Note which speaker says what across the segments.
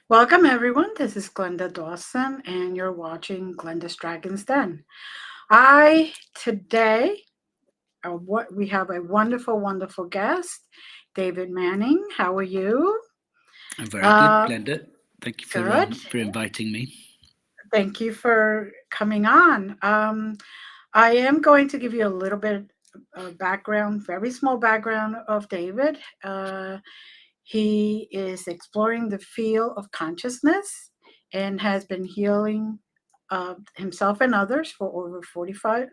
Speaker 1: Welcome, everyone. This is Glenda Dawson, and you're watching Glenda's Dragon's Den. I today, what we have a wonderful, wonderful guest, David Manning. How are you?
Speaker 2: I'm very good,
Speaker 1: Uh,
Speaker 2: Glenda. Thank you
Speaker 1: Good.
Speaker 2: for inviting me.
Speaker 1: Thank you for coming on. I am going to give you a little bit of background, very small background of David. He is exploring the field of consciousness and has been healing himself and others for over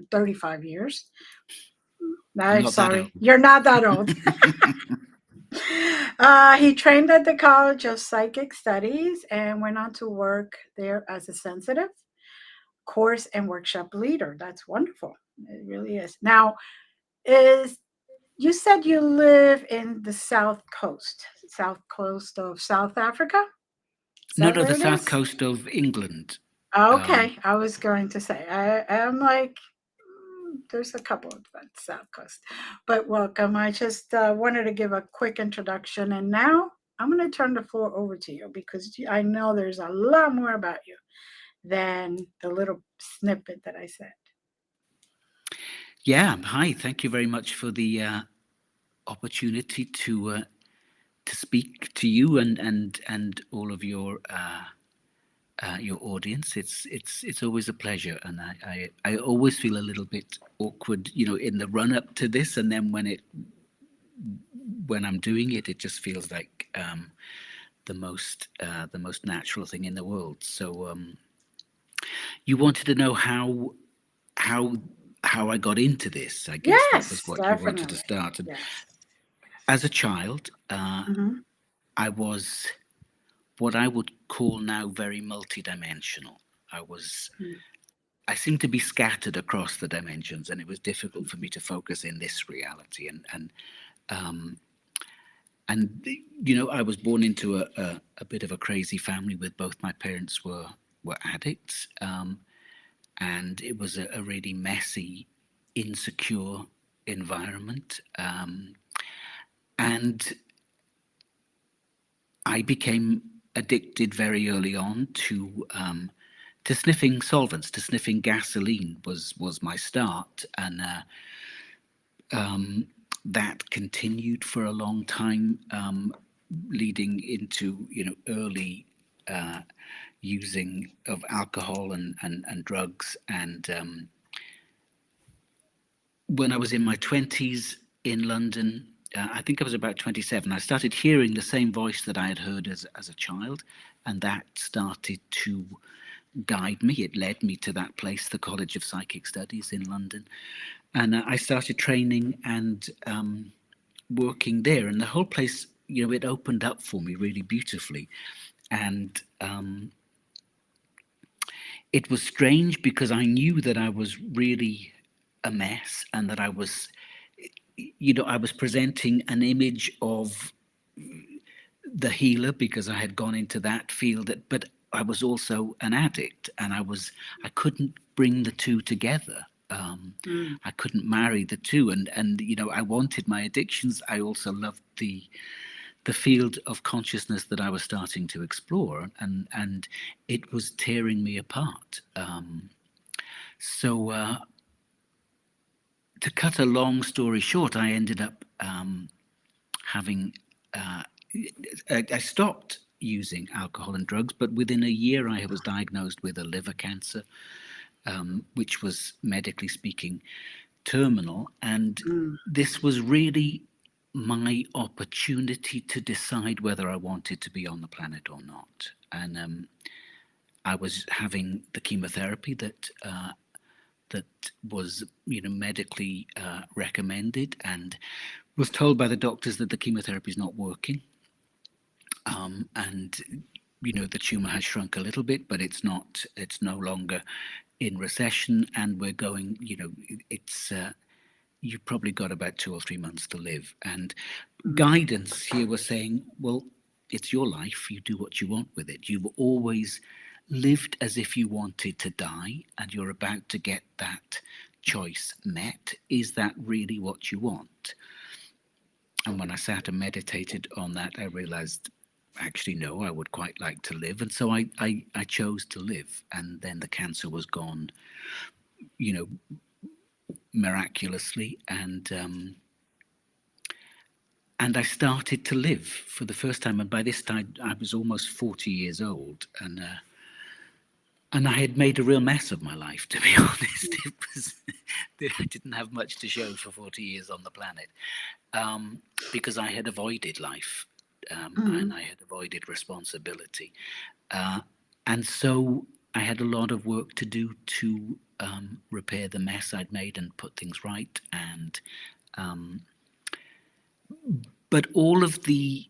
Speaker 1: 35 years.
Speaker 2: I'm
Speaker 1: I'm
Speaker 2: not that
Speaker 1: sorry,
Speaker 2: old.
Speaker 1: you're not that old. He trained at the College of Psychic Studies and went on to work there as a sensitive course and workshop leader. That's wonderful. It really is. Now, is you said you live in the south coast of South Africa? Is
Speaker 2: No,
Speaker 1: that
Speaker 2: no,
Speaker 1: where
Speaker 2: the
Speaker 1: it
Speaker 2: south
Speaker 1: is?
Speaker 2: coast of England. Um,
Speaker 1: Okay, I was going to say I'm like there's a couple of that south coast, but welcome. I just wanted to give a quick introduction, and now I'm going to turn the floor over to you because I know there's a lot more about you than the little snippet that I said.
Speaker 2: yeah, hi. Thank you very much for the opportunity to speak to you and all of your audience. It's always a pleasure, and I always feel a little bit awkward, in the run up to this, and then when I'm doing it, it just feels like the most natural thing in the world. So you wanted to know how how I got into this. I guess that was
Speaker 1: Yes,
Speaker 2: what you wanted to
Speaker 1: definitely.
Speaker 2: start. And
Speaker 1: Yes.
Speaker 2: as a child,
Speaker 1: Mm-hmm.
Speaker 2: I was what I would call now very multidimensional. I was I seemed to be scattered across the dimensions, and it was difficult for me to focus in this reality. And I was born into a bit of a crazy family with both my parents were addicts, and it was a really messy, insecure environment. And I became addicted very early on to sniffing solvents, to sniffing gasoline was my start, and that continued for a long time, leading into early using of alcohol and drugs. And when I was in my 20s in London, I think I was about 27, I started hearing the same voice that I had heard as a child, and that started to guide me. It led me to that place, the College of Psychic Studies in London. And I started training and working there, and the whole place, it opened up for me really beautifully. And it was strange because I knew that I was really a mess, and that I was presenting an image of the healer because I had gone into that field, but I was also an addict, and I couldn't bring the two together.
Speaker 1: Mm.
Speaker 2: I couldn't marry the two, and I wanted my addictions. I also loved the field of consciousness that I was starting to explore, and it was tearing me apart. So to cut a long story short, I ended up having. I stopped using alcohol and drugs, but within a year I was diagnosed with a liver cancer, which was medically speaking terminal. And
Speaker 1: Mm.
Speaker 2: this was really my opportunity to decide whether I wanted to be on the planet or not. And I was having the chemotherapy that was medically recommended, and was told by the doctors that the chemotherapy is not working, and the tumor has shrunk a little bit, but it's no longer in recession, and we're going, it's you've probably got about 2 or 3 months to live. And
Speaker 1: Mm.
Speaker 2: guidance here was saying, well, it's your life, you do what you want with it. You've always lived as if you wanted to die, and you're about to get that choice met. Is that really what you want? And when I sat and meditated on that, I realized actually, no, I would quite like to live. And so I chose to live. And then the cancer was gone, you know, miraculously. And I started to live for the first time. And by this time, I was almost 40 years old. And I had made a real mess of my life, to be honest. It was, I didn't have much to show for 40 years on the planet, because I had avoided life,
Speaker 1: Mm-hmm.
Speaker 2: and I had avoided responsibility. Uh, and so I had a lot of work to do to repair the mess I'd made and put things right. Um, but all of the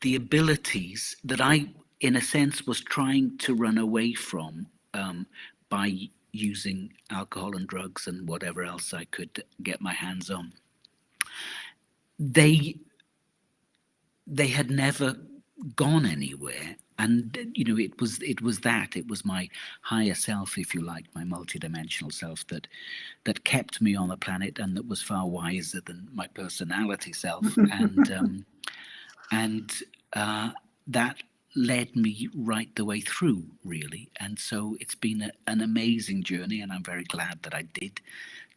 Speaker 2: abilities that I, in a sense, was trying to run away from, by using alcohol and drugs and whatever else I could get my hands on, they they had never gone anywhere. And it was my higher self, if you like, my multidimensional self, that kept me on the planet, and that was far wiser than my personality self. And that led me right the way through, really. And so it's been an amazing journey, and I'm very glad that I did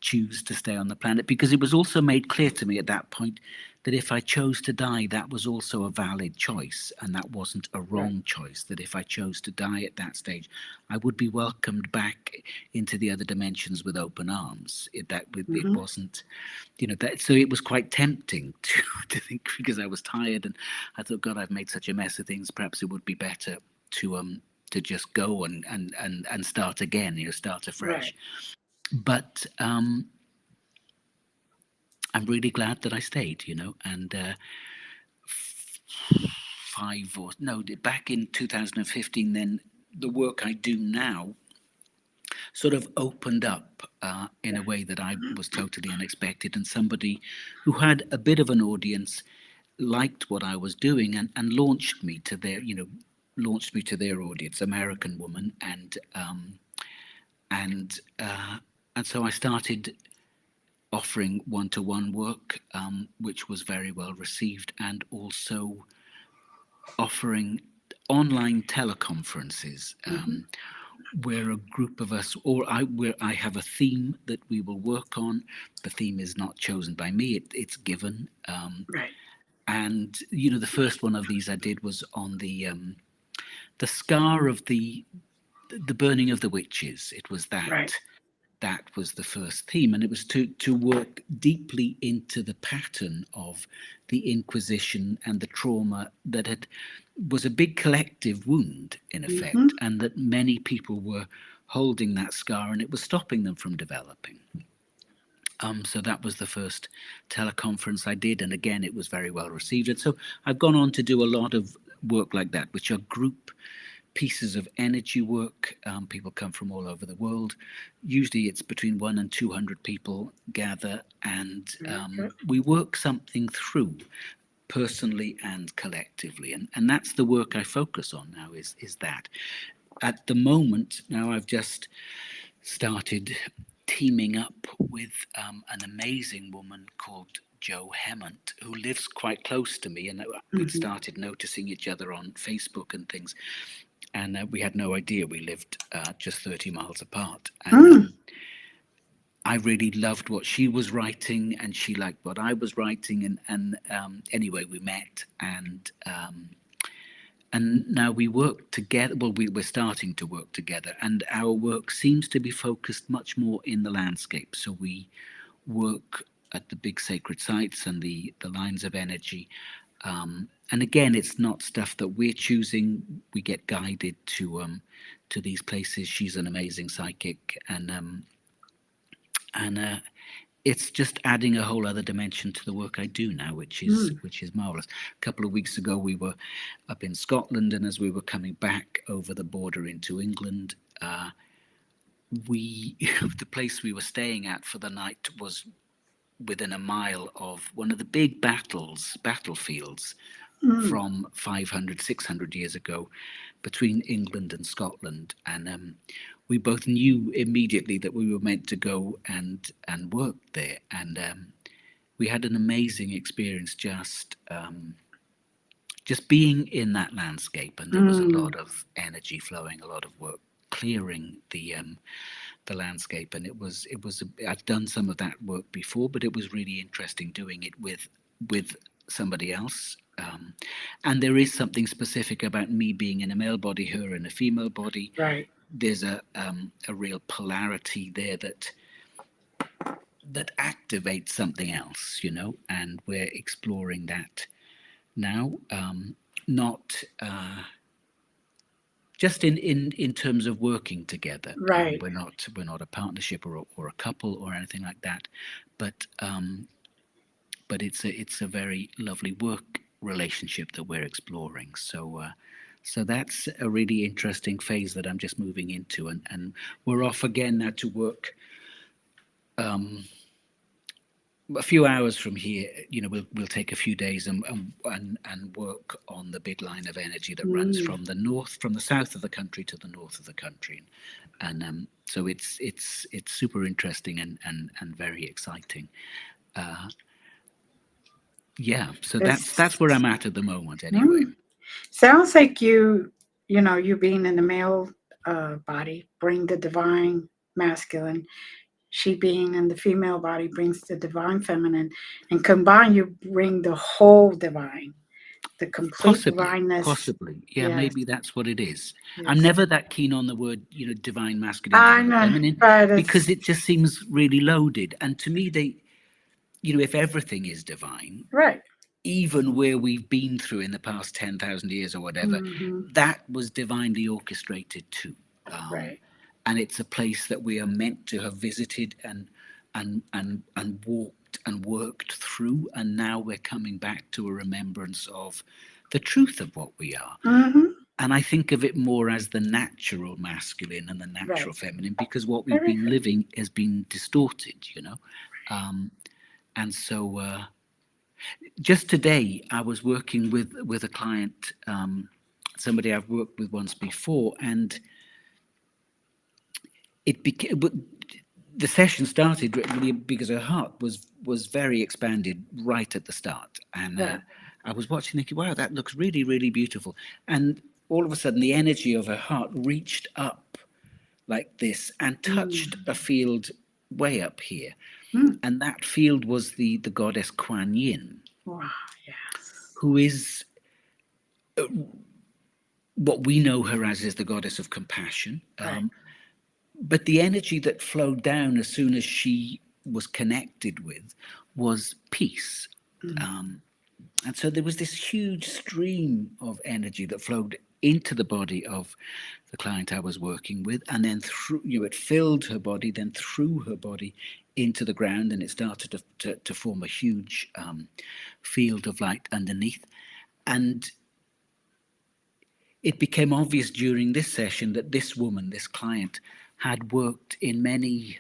Speaker 2: choose to stay on the planet, because it was also made clear to me at that point that if I chose to die, that was also a valid choice, and that wasn't a
Speaker 1: Right.
Speaker 2: wrong choice. That if I chose to die at that stage, I would be welcomed back into the other dimensions with open arms. It
Speaker 1: Mm-hmm.
Speaker 2: wasn't, that. So it was quite tempting to to think, because I was tired, and I thought, God, I've made such a mess of things. Perhaps it would be better to just go and start again, start
Speaker 1: Right.
Speaker 2: afresh. But I'm really glad that I stayed, and five or no, back in 2015, then the work I do now sort of opened up in a way that I was totally unexpected, and somebody who had a bit of an audience liked what I was doing, and launched me to their audience, American woman, and and so I started offering one-to-one work, which was very well received, and also offering online teleconferences,
Speaker 1: Mm-hmm.
Speaker 2: where a group of us, or where I have a theme that we will work on. The theme is not chosen by me; it's given.
Speaker 1: Right.
Speaker 2: And the first one of these I did was on the scar of the burning of the witches. It was
Speaker 1: Right.
Speaker 2: that was the first theme, and it was to work deeply into the pattern of the Inquisition and the trauma that was a big collective wound, in
Speaker 1: Mm-hmm.
Speaker 2: effect, and that many people were holding that scar, and it was stopping them from developing. So that was the first teleconference I did, and again, it was very well received. And so I've gone on to do a lot of work like that, which are group pieces of energy work. People come from all over the world. Usually, it's between 1 and 200 people gather, and
Speaker 1: Very good.
Speaker 2: we work something through, personally and collectively. And that's the work I focus on now. Is that at the moment now I've just started teaming up with an amazing woman called Jo Hemant, who lives quite close to me, and we'd
Speaker 1: Mm-hmm.
Speaker 2: started noticing each other on Facebook and things, and we had no idea we lived just 30 miles apart. And
Speaker 1: Mm.
Speaker 2: I really loved what she was writing, and she liked what I was writing, and anyway, we met, and now we work together. Well, we're starting to work together, and our work seems to be focused much more in the landscape. So we work at the big sacred sites and the lines of energy. And again, it's not stuff that we're choosing. We get guided to these places. She's an amazing psychic, and it's just adding a whole other dimension to the work I do now,
Speaker 1: Mm.
Speaker 2: which is marvelous. A couple of weeks ago, we were up in Scotland, and as we were coming back over the border into England, we the place we were staying at for the night was within a mile of one of the big battlefields
Speaker 1: Mm.
Speaker 2: from 500, 600 years ago between England and Scotland. And we both knew immediately that we were meant to go and work there. And we had an amazing experience just just being in that landscape, and there was a
Speaker 1: Mm,
Speaker 2: lot of energy flowing, a lot of work clearing the landscape, and it was I've done some of that work before, but it was really interesting doing it with somebody else. And there is something specific about me being in a male body, her in a female body.
Speaker 1: right.
Speaker 2: There's a real polarity there that activates something else, and we're exploring that now. Not just in terms of working together.
Speaker 1: Right.
Speaker 2: We're not a partnership or a couple or anything like that, but it's a very lovely work relationship that we're exploring. So that's a really interesting phase that I'm just moving into, and we're off again now to work. A few hours from here, we'll take a few days and work on the big line of energy that runs
Speaker 1: Mm,
Speaker 2: from the south of the country to the north of the country, and so it's super interesting and very exciting. Yeah, so
Speaker 1: it's
Speaker 2: that's where I'm at the moment, anyway.
Speaker 1: mm. Sounds like you being in the male body bring the divine masculine. She being in the female body brings the divine feminine, and combined, you bring the whole divine, the complete divineness.
Speaker 2: Possibly, yeah,
Speaker 1: Yes,
Speaker 2: maybe that's what it is. I'm
Speaker 1: yes.
Speaker 2: never that keen on the word, divine masculine,
Speaker 1: I
Speaker 2: divine
Speaker 1: know,
Speaker 2: feminine,
Speaker 1: but
Speaker 2: because
Speaker 1: it's
Speaker 2: it just seems really loaded. And to me, if everything is divine,
Speaker 1: right.
Speaker 2: even where we've been through in the past 10,000 years or whatever,
Speaker 1: Hmm.
Speaker 2: that was divinely orchestrated too. Um,
Speaker 1: Right.
Speaker 2: and it's a place that we are meant to have visited and walked and worked through. And now we're coming back to a remembrance of the truth of what we are.
Speaker 1: Hmm.
Speaker 2: And I think of it more as the natural masculine and the natural
Speaker 1: Right.
Speaker 2: feminine, because what we've been
Speaker 1: Everything.
Speaker 2: living has been distorted. Um, and so just today, I was working with a client, somebody I've worked with once before, and it became. The session started really because her heart was very expanded right at the start, and
Speaker 1: Right.
Speaker 2: I was watching, thinking, "Wow, that looks really, really beautiful." And all of a sudden, the energy of her heart reached up like this and touched
Speaker 1: Mm.
Speaker 2: a field way up here,
Speaker 1: Mm.
Speaker 2: and that field was the goddess Kuan Yin,
Speaker 1: Wow. Yes.
Speaker 2: who is what we know her as is the goddess of compassion.
Speaker 1: Right.
Speaker 2: But the energy that flowed down as soon as she was connected with was peace.
Speaker 1: Mm.
Speaker 2: Um, and so there was this huge stream of energy that flowed into the body of the client I was working with, and then through, it filled her body, then through her body into the ground, and it started to form a huge field of light underneath. And it became obvious during this session that this woman, this client, had worked in many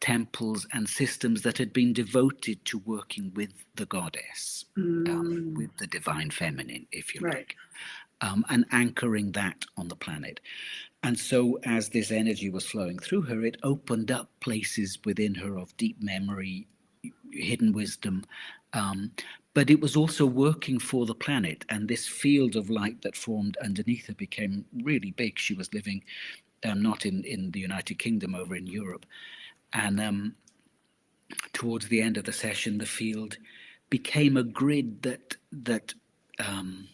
Speaker 2: temples and systems that had been devoted to working with the goddess,
Speaker 1: Mm.
Speaker 2: with the divine feminine, if you
Speaker 1: Right.
Speaker 2: like, and anchoring that on the planet. And so, as this energy was flowing through her, it opened up places within her of deep memory, hidden wisdom. Um, but it was also working for the planet, and this field of light that formed underneath her became really big. She was living not in the United Kingdom, over in Europe. And towards the end of the session, the field became a grid um,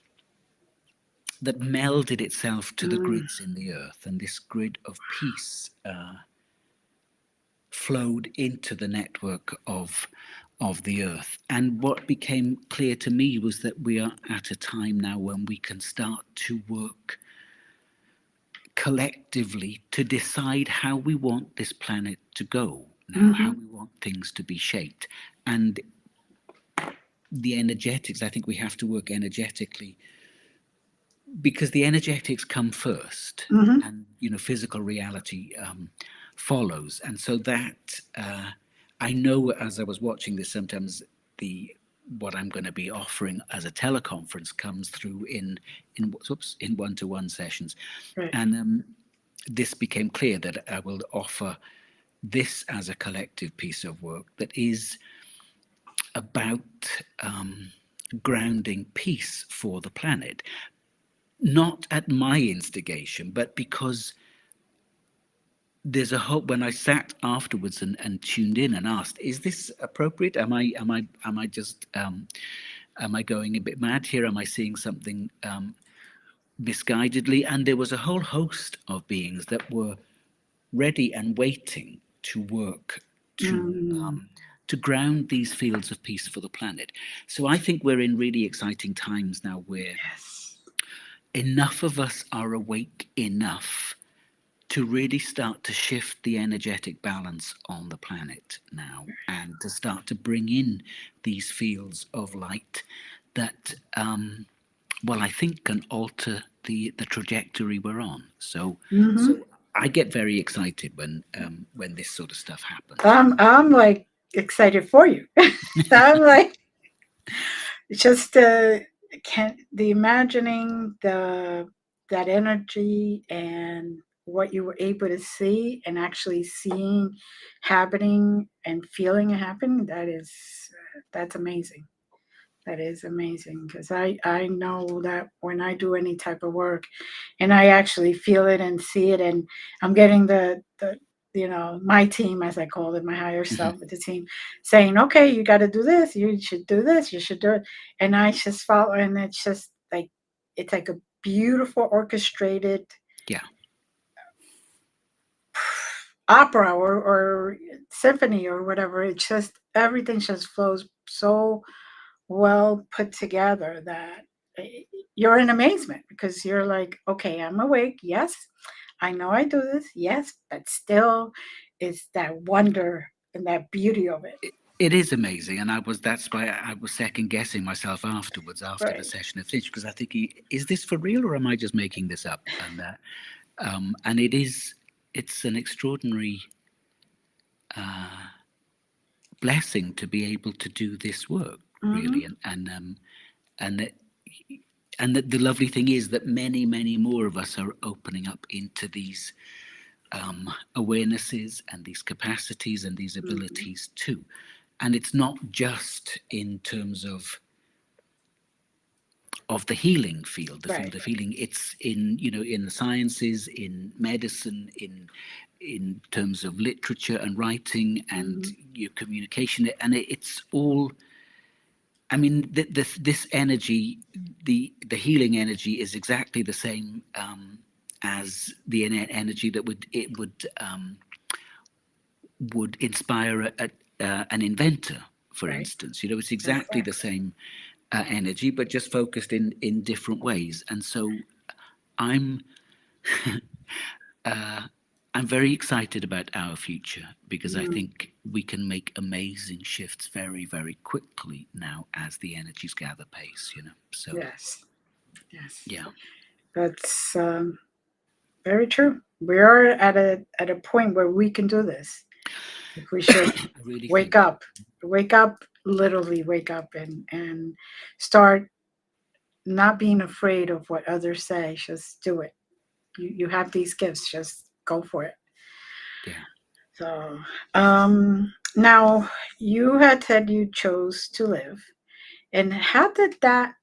Speaker 2: that melded itself to the
Speaker 1: Mm.
Speaker 2: grids in the earth, and this grid of peace flowed into the network of the earth. And what became clear to me was that we are at a time now when we can start to work collectively to decide how we want this planet to go now, how
Speaker 1: Hmm.
Speaker 2: we want things to be shaped. And the energetics, I think we have to work energetically, because the energetics come first,
Speaker 1: Hmm.
Speaker 2: and physical reality follows. And so that I know, as I was watching this, sometimes the what I'm going to be offering as a teleconference comes through in one-to-one sessions.
Speaker 1: Right.
Speaker 2: And this became clear that I will offer this as a collective piece of work that is about grounding piece for the planet, not at my instigation, but because there's a hope. When I sat afterwards and tuned in and asked, is this appropriate? Am I just am I going a bit mad here? Am I seeing something misguidedly? And there was a whole host of beings that were ready and waiting to work
Speaker 1: Mm,
Speaker 2: to ground these fields of peace for the planet. So I think we're in really exciting times now where
Speaker 1: yes.
Speaker 2: enough of us are awake enough to really start to shift the energetic balance on the planet now, and to start to bring in these fields of light that well, I think can alter the trajectory we're on. So
Speaker 1: Hmm.
Speaker 2: I get very excited when this sort of stuff happens.
Speaker 1: I'm like excited for you. I'm like just can the imagining that energy and what you were able to see and actually seeing happening and feeling it happen. That's amazing. That is amazing because I know that when I do any type of work and I actually feel it and see it, and I'm getting the my team, as I call it, my higher
Speaker 2: Mhm.
Speaker 1: self with the team, saying, okay, you got to do this, you should do this, you should do it, and I just follow, and it's like a beautiful orchestrated
Speaker 2: Yeah,
Speaker 1: opera or symphony or whatever. It's just everything just flows so well put together that eh, you're in amazement because you're like, okay, I'm awake. Yes, I know I do this. Yes, but still, it's that wonder and that beauty of it.
Speaker 2: it is amazing, and that's why I was second guessing myself afterwards, after the
Speaker 1: Right.
Speaker 2: session had finished, because I think, is this for real or am I just making this up? And it is, it's an extraordinary blessing to be able to do this work, really.
Speaker 1: Mm-hmm.
Speaker 2: And that, and that the lovely thing is that many more of us are opening up into these awarenesses and these capacities and these
Speaker 1: Mm-hmm.
Speaker 2: abilities too. And it's not just in terms of the healing field, the field
Speaker 1: Right.
Speaker 2: of healing. It's in, in the sciences, in medicine, in terms of literature and writing and
Speaker 1: Mm-hmm.
Speaker 2: your communication, and it's all. I mean, this energy, the healing energy, is exactly the same as the energy that would inspire an inventor, for
Speaker 1: Right.
Speaker 2: instance. It's exactly the
Speaker 1: Exactly.
Speaker 2: same energy, but just focused in different ways. And so I'm I'm very excited about our future because I
Speaker 1: Mm,
Speaker 2: think we can make amazing shifts very quickly now as the energies gather pace. So
Speaker 1: yes. Yes.
Speaker 2: yeah,
Speaker 1: That's very true. We are at a point where we can do this. If we just
Speaker 2: I really
Speaker 1: wake
Speaker 2: think so.
Speaker 1: up, wake up, literally wake up and start not being afraid of what others say. Just do it. You have these gifts. Just go for it.
Speaker 2: Yeah.
Speaker 1: So now you had said you chose to live, and how did that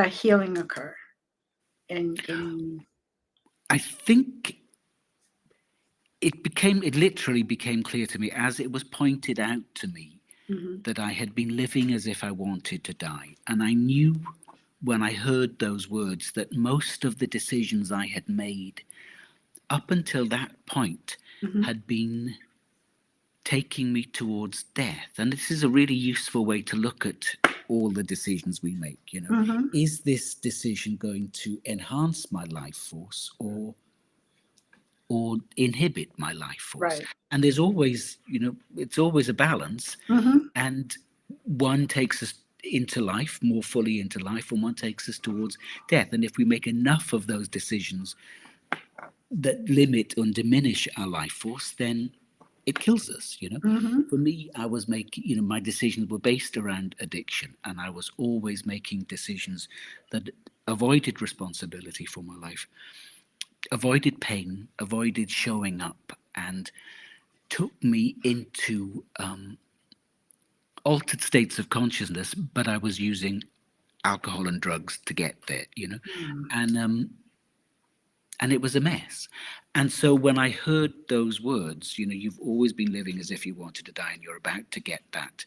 Speaker 1: healing occur? In
Speaker 2: I think it literally became clear to me as it was pointed out to me
Speaker 1: hmm
Speaker 2: that I had been living as if I wanted to die. And I knew when I heard those words that most of the decisions I had made up until that point
Speaker 1: hmm
Speaker 2: had been taking me towards death. And this is a really useful way to look at all the decisions we make.
Speaker 1: hmm
Speaker 2: Is this decision going to enhance my life force or inhibit my life force?
Speaker 1: right.
Speaker 2: And there's always, it's always a balance.
Speaker 1: hmm
Speaker 2: And one takes us into life, more fully into life, and one takes us towards death. And if we make enough of those decisions that limit and diminish our life force, then it kills us.
Speaker 1: hmm
Speaker 2: For me, I was making, my decisions were based around addiction, and I was always making decisions that avoided responsibility for my life, avoided pain, avoided showing up, and took me into altered states of consciousness, but I was using alcohol and drugs to get there,
Speaker 1: Mm.
Speaker 2: and and it was a mess. And so when I heard those words, you've always been living as if you wanted to die, and you're about to get that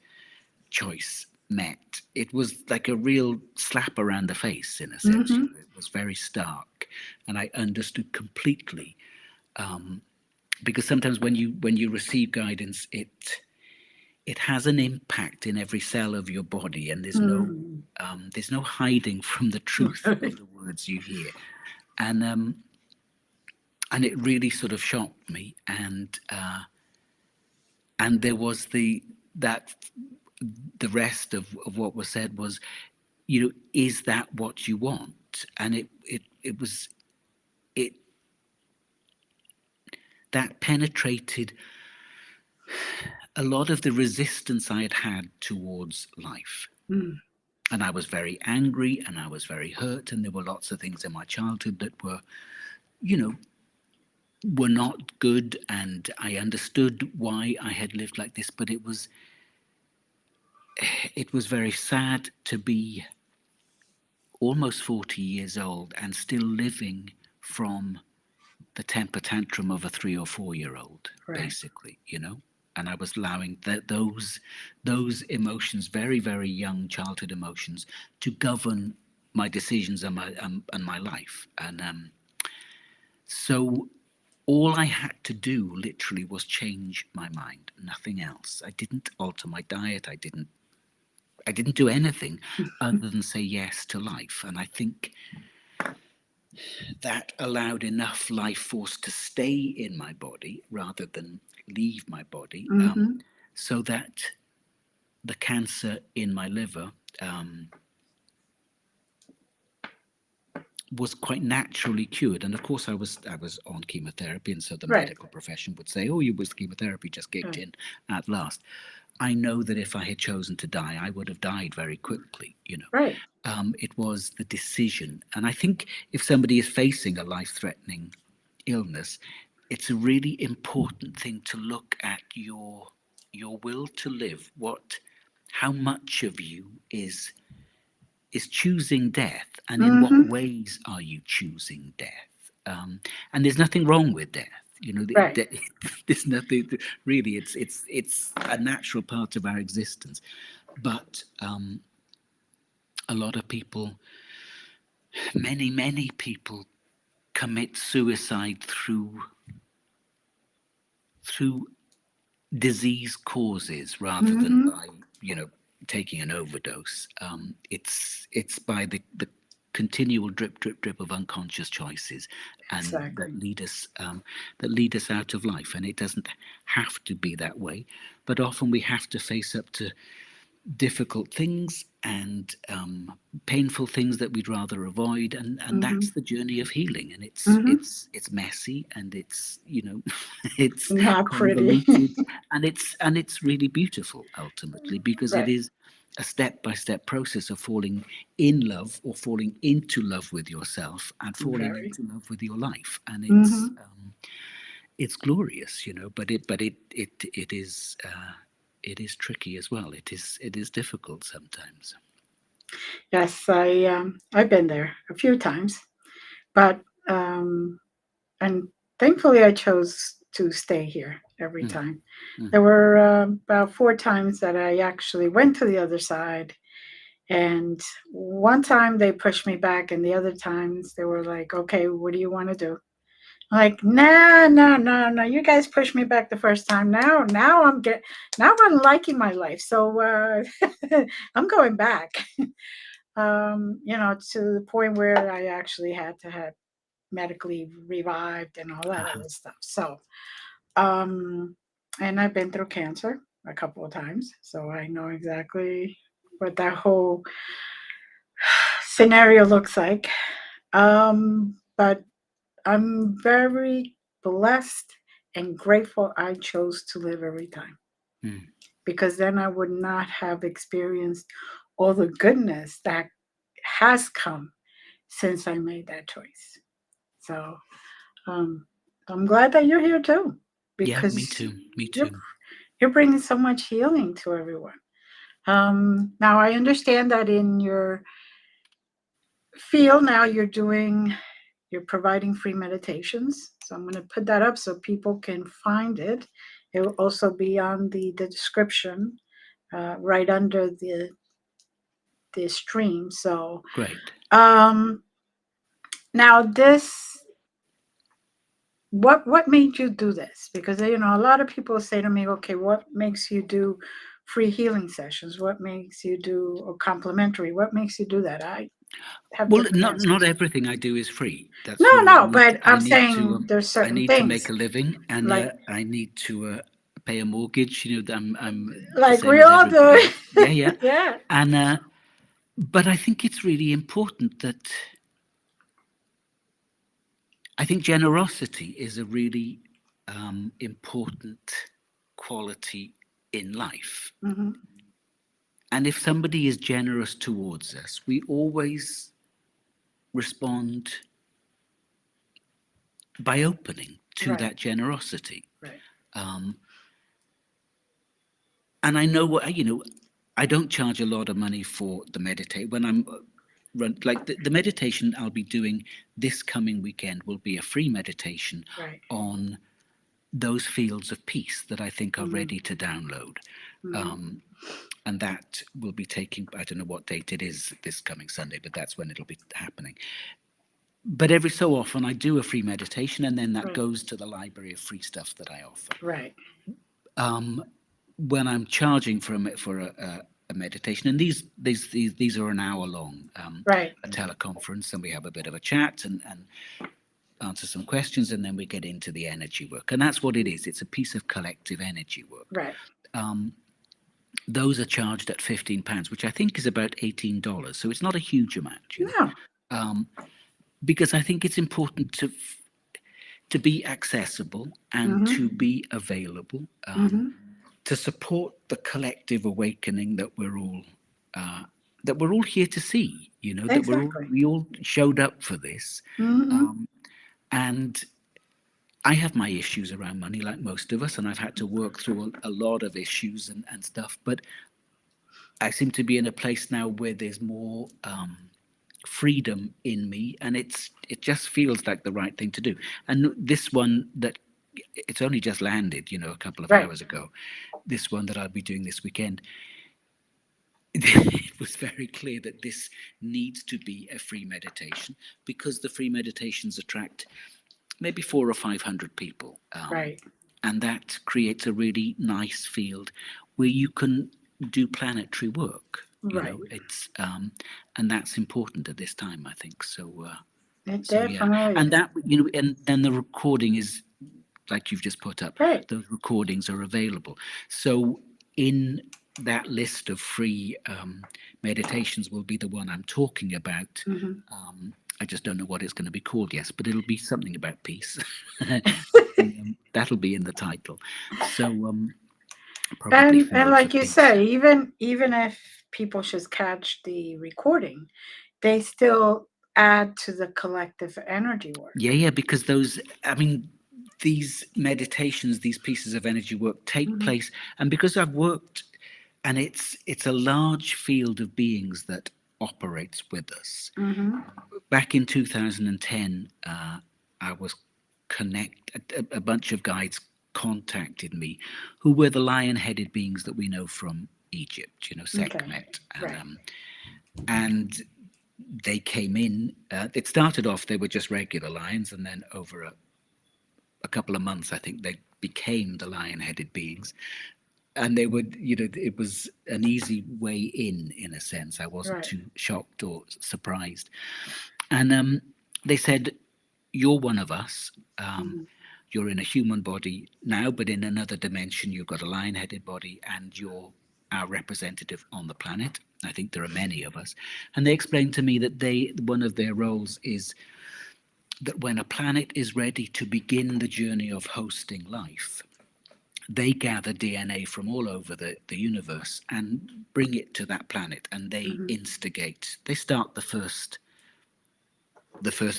Speaker 2: choice met. It was like a real slap around the face, in a sense.
Speaker 1: Mm-hmm.
Speaker 2: It was very stark, and I understood completely. Because sometimes when you receive guidance, it has an impact in every cell of your body, and
Speaker 1: Mm.
Speaker 2: there's no hiding from the truth of the words you hear, and it really sort of shocked me, and there was that the rest of what was said was, is that what you want? And it was it that penetrated a lot of the resistance I had had towards life.
Speaker 1: Mm.
Speaker 2: And I was very angry and I was very hurt, and there were lots of things in my childhood that you know, were not good, and I understood why I had lived like this, but it was very sad to be almost 40 years old and still living from the temper tantrum of a 3 or 4 year old,
Speaker 1: Right.
Speaker 2: basically, And I was allowing those emotions, very, very young childhood emotions, to govern my decisions and my life. And so all I had to do literally was change my mind, nothing else. I didn't alter my diet. I didn't do anything other than say yes to life. And I think that allowed enough life force to stay in my body rather than leave my body,
Speaker 1: Mm-hmm.
Speaker 2: so that the cancer in my liver um, was quite naturally cured. And of course, I was on chemotherapy, and so the
Speaker 1: Right.
Speaker 2: medical profession would say, "Oh, you was chemotherapy just kicked
Speaker 1: Right.
Speaker 2: in at last." I know that if I had chosen to die, I would have died very quickly.
Speaker 1: Right.
Speaker 2: It was the decision, and I think if somebody is facing a life-threatening illness, it's a really important thing to look at your will to live. How much of you is choosing death, and in what
Speaker 1: Mm-hmm.
Speaker 2: ways are you choosing death? And there's nothing wrong with death.
Speaker 1: Right.
Speaker 2: There's nothing really. It's a natural part of our existence, but a lot of people, many people, commit suicide through disease causes rather than
Speaker 1: Mm-hmm.
Speaker 2: by taking an overdose. It's by the continual drip drip drip of unconscious choices, and
Speaker 1: Exactly.
Speaker 2: that lead us out of life. And it doesn't have to be that way, but often we have to face up to difficult things and painful things that we'd rather avoid, and
Speaker 1: Mm-hmm.
Speaker 2: that's the journey of healing. And it's
Speaker 1: Mm-hmm.
Speaker 2: it's it's messy, and it's it's
Speaker 1: Not pretty.
Speaker 2: convoluted, and it's really beautiful ultimately, because it
Speaker 1: Right.
Speaker 2: is a step-by-step process of falling in love, or falling into love with yourself, and falling
Speaker 1: Very.
Speaker 2: into love with your life. And
Speaker 1: Mm-hmm.
Speaker 2: it's glorious, but it is tricky as well. It is difficult sometimes.
Speaker 1: Yes, I've been there a few times, but um, and thankfully I chose to stay here every
Speaker 2: Mm,
Speaker 1: time.
Speaker 2: mm,
Speaker 1: There were about four times that I actually went to the other side, and one time they pushed me back, and the other times they were like, "Okay, what do you want to do?" I'm like, nah, no, no, no. You guys pushed me back the first time. Now now I'm liking my life, so I'm going back. To the point where I actually had to have medically revived and all that
Speaker 2: uh-huh.
Speaker 1: other stuff. So, um, and I've been through cancer a couple of times, so I know exactly what that whole scenario looks like. But I'm very blessed and grateful I chose to live every time,
Speaker 2: Mm.
Speaker 1: because then I would not have experienced all the goodness that has come since I made that choice. So um, I'm glad that you're here too,
Speaker 2: Yeah, me
Speaker 1: because
Speaker 2: too. Me
Speaker 1: you're
Speaker 2: too.
Speaker 1: you're bringing so much healing to everyone. Now I understand that in your field now you're providing free meditations. So I'm going to put that up so people can find it. It will also be on the description right under the stream. So
Speaker 2: Great.
Speaker 1: um, now this what made you do this? Because a lot of people say to me, okay, what makes you do free healing sessions? What makes you do or complimentary? What makes you do that? I have
Speaker 2: Well,
Speaker 1: different
Speaker 2: not
Speaker 1: answers.
Speaker 2: everything I do is free. That's,
Speaker 1: No,
Speaker 2: you know,
Speaker 1: no, but I'm saying there's
Speaker 2: I
Speaker 1: certain
Speaker 2: need to
Speaker 1: things
Speaker 2: make a living, and
Speaker 1: like
Speaker 2: I need to pay a mortgage. You know, I'm the
Speaker 1: like
Speaker 2: same
Speaker 1: we
Speaker 2: as
Speaker 1: all
Speaker 2: everybody
Speaker 1: do.
Speaker 2: else. Yeah, yeah.
Speaker 1: Yeah.
Speaker 2: And but I think it's really important that I think generosity is a really important quality in life.
Speaker 1: Hmm.
Speaker 2: And if somebody is generous towards us, we always respond by opening to
Speaker 1: Right.
Speaker 2: that generosity.
Speaker 1: Right.
Speaker 2: Um, and I know what, you know, I don't charge a lot of money for the meditate when I'm like the meditation I'll be doing this coming weekend will be a free meditation
Speaker 1: Right.
Speaker 2: on those fields of peace that I think are
Speaker 1: Hmm.
Speaker 2: ready to download.
Speaker 1: Hmm.
Speaker 2: Um, and that will be taking, I don't know what date it is this coming Sunday, but that's when it'll be happening. But every so often I do a free meditation, and then that
Speaker 1: Right.
Speaker 2: goes to the library of free stuff that I offer.
Speaker 1: Right.
Speaker 2: Um, when I'm charging for a meditation, and these are an hour long,
Speaker 1: Right.
Speaker 2: a teleconference, and we have a bit of a chat and answer some questions, and then we get into the energy work, and that's what it is. It's a piece of collective energy work.
Speaker 1: Right.
Speaker 2: Um, those are charged at £15, which I think is about $18. So it's not a huge amount, you know,
Speaker 1: No.
Speaker 2: because I think it's important to be accessible and
Speaker 1: Hmm.
Speaker 2: to be available,
Speaker 1: Hmm.
Speaker 2: to support the collective awakening uh, that we're all here to see. You know, that
Speaker 1: Exactly.
Speaker 2: we all showed up for this,
Speaker 1: Hmm.
Speaker 2: um, and I have my issues around money, like most of us, and I've had to work through a lot of issues and stuff. But I seem to be in a place now where there's more freedom in me, and it just feels like the right thing to do. And this one that it's only just landed, you know, a couple of
Speaker 1: Right.
Speaker 2: hours ago. This one that I'll be doing this weekend. It was very clear that this needs to be a free meditation because the free meditations attract maybe 400 or 500 people,
Speaker 1: Right.
Speaker 2: and that creates a really nice field where you can do planetary work. You
Speaker 1: Right.
Speaker 2: know, it's and that's important at this time, I think.
Speaker 1: It
Speaker 2: So yeah,
Speaker 1: definitely
Speaker 2: and
Speaker 1: is.
Speaker 2: that, you know, and then the recording is like you've just put up.
Speaker 1: Right.
Speaker 2: Those recordings are available. So in that list of free meditations will be the one I'm talking about.
Speaker 1: Hmm.
Speaker 2: I just don't know what it's going to be called, yes, but it'll be something about peace. That'll be in the title. So probably
Speaker 1: And
Speaker 2: fields
Speaker 1: like
Speaker 2: of
Speaker 1: you
Speaker 2: peace.
Speaker 1: say, even if people should catch the recording, they still add to the collective energy work.
Speaker 2: Yeah, yeah, because those, I mean, these meditations, these pieces of energy work take
Speaker 1: Hmm.
Speaker 2: place, and because I've worked, and it's a large field of beings that operates with us.
Speaker 1: Hmm.
Speaker 2: Back in 2010, I was a bunch of guides contacted me, who were the lion-headed beings that we know from Egypt, you know,
Speaker 1: Okay.
Speaker 2: Sekhmet,
Speaker 1: Right.
Speaker 2: and they came in. It started off they were just regular lions, and then over a couple of months, I think they became the lion-headed beings, and they would, you know, it was an easy way in a sense. I wasn't
Speaker 1: Right.
Speaker 2: too shocked or surprised, and they said, "You're one of us. Um,
Speaker 1: Hmm.
Speaker 2: you're in a human body now, but in another dimension, you've got a lion-headed body, and you're our representative on the planet. I think there are many of us." And they explained to me that one of their roles is that when a planet is ready to begin the journey of hosting life, they gather DNA from all over the universe and bring it to that planet, and they
Speaker 1: Hmm.
Speaker 2: instigate. They start the first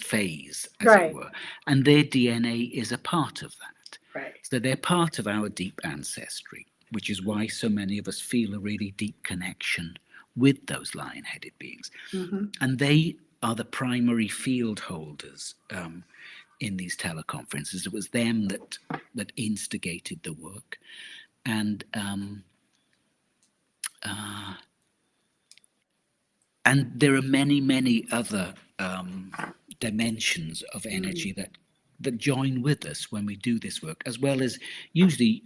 Speaker 2: phase, as it
Speaker 1: Right.
Speaker 2: were, and their DNA is a part of that.
Speaker 1: Right.
Speaker 2: So they're part of our deep ancestry. which is why so many of us feel a really deep connection with those lion-headed beings.
Speaker 1: Mm-hmm.
Speaker 2: And they are the primary field holders in these teleconferences. It was them that instigated the work. And and there are many, many other dimensions of
Speaker 1: Mm-hmm.
Speaker 2: energy that join with us when we do this work, as well as usually,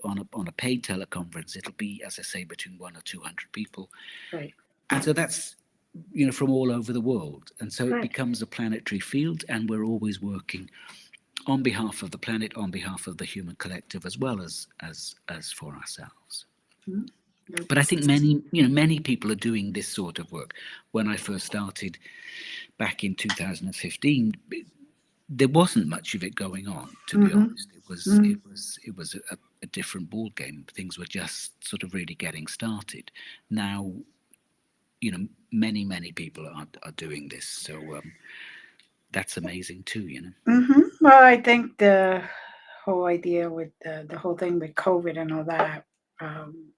Speaker 2: on a paid teleconference, it'll be, as I say, between 100 or 200 people,
Speaker 1: Right.
Speaker 2: and so that's from all over the world, and so it
Speaker 1: Right.
Speaker 2: becomes a planetary field, and we're always working on behalf of the planet, on behalf of the human collective, as well as for ourselves.
Speaker 1: Mm-hmm.
Speaker 2: But I
Speaker 1: That's
Speaker 2: think many people are doing this sort of work. When I first started back in 2015, there wasn't much of it going on, to be
Speaker 1: mm-hmm.
Speaker 2: honest. It was
Speaker 1: Mm-hmm.
Speaker 2: it was it was a different ball game. Things were just sort of really getting started. Now, many people are doing this, so that's amazing too.
Speaker 1: Mm-hmm. Well, I think the whole idea with the whole thing with COVID and all that um,